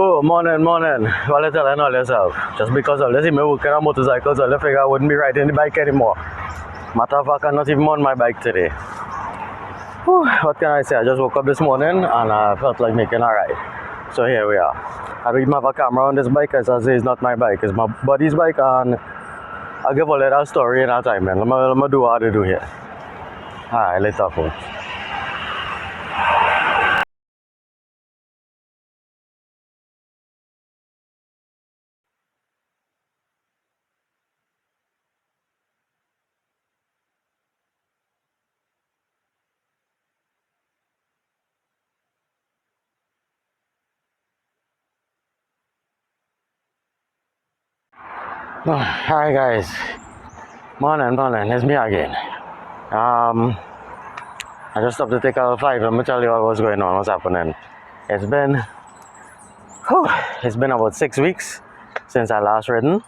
Oh, morning, morning. Well, you telling all yourself. Just because of this, me working on motorcycles, I figure I wouldn't be riding the bike anymore. Matter of fact, I'm not even on my bike today. Whew, what can I say? I just woke up this morning and I felt like making a ride. So here we are. I don't even have a camera on this bike, as I say, it's not my bike, it's my buddy's bike, and I'll give all that story in that time, man. Let me do what I do here. Alright, later, folks. Hi guys, morning, it's me again. I just stopped to take a five. Let me tell you what's going on, what's happening. It's been, whew, it's been about 6 weeks since I last ridden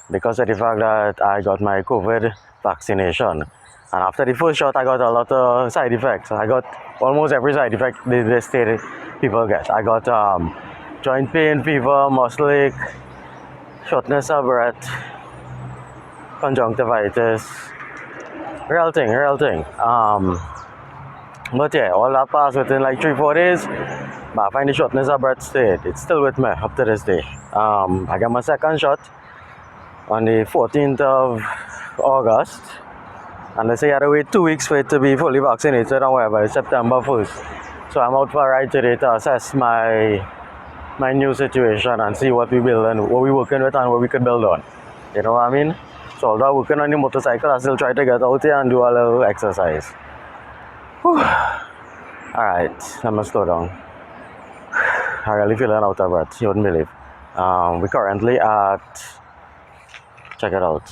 because of the fact that I got my COVID vaccination. And after the first shot, I got a lot of side effects. I got almost every side effect they stated people get. I got joint pain, fever, muscle ache, shortness of breath, conjunctivitis, real thing. But yeah, all that passed within like 3-4 days. But I find the shortness of breath stayed. It's still with me up to this day. I got my second shot on the 14th of August. And they say I had to wait 2 weeks for it to be fully vaccinated and whatever. It's September 1st. So I'm out for a ride today to assess my new situation and see what we build and what we're working with and what we could build on. You know what I mean? So although working on the motorcycle, I still try to get out here and do a little exercise. Whew. Alright, let me slow down. I really feeling out of breath, you wouldn't believe. We're currently at, check it out,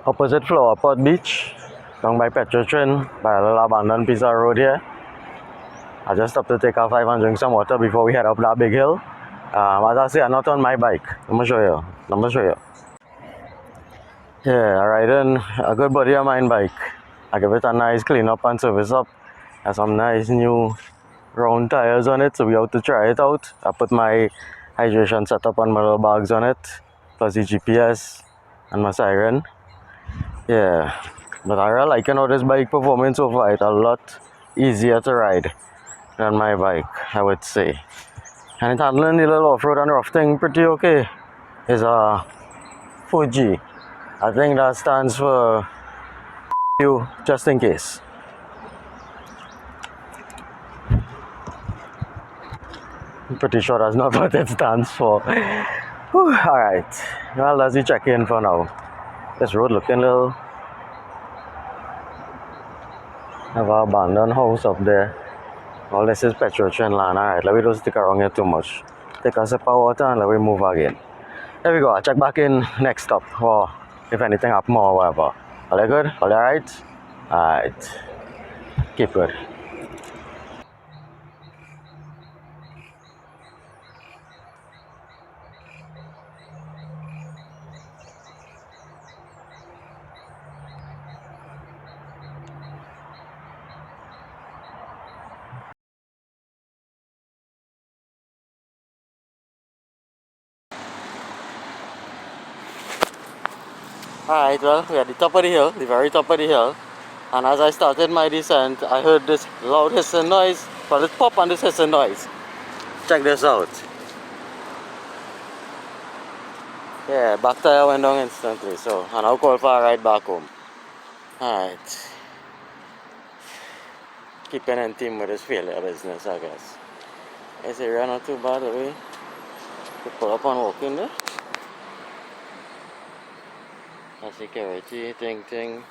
opposite Flower Pot Beach, down by Trin, by a little abandoned piece of road here. I just stopped to take a 5 and drink some water before we head up that big hill. As I say, I'm not on my bike. Let me show you. Yeah, I ride in a good buddy of mine bike. I give it a nice clean up and service up. Has some nice new round tires on it, so we have to try it out. I put my hydration setup and my little bags on it, plus the GPS and my siren. Yeah, but I really liking how this bike performing so far. It's a lot easier to ride than my bike, I would say. And it's handling the little off-road and rough thing pretty okay. It's a Fuji. I think that stands for you, just in case. I'm pretty sure that's not what it stands for. Alright, well, let's check in for now. This road looking little. Have an abandoned house up there. All this is petrol train land. Alright, let me don't stick around here too much. Take a sip of water and let me move again. There we go, I'll check back in next stop, or if anything happen or whatever. All good? All alright? Alright. Keep good. Alright, well, we're at the top of the hill, the very top of the hill. And as I started my descent, I heard this loud hissing noise. Well, it's pop and this hissing noise. Check this out. Yeah, back tire went down instantly, so and I'll call for a ride back home. Alright. Keeping in team with this failure business, I guess. This area not too bad, the way. You pull up and walk in there. A security thing.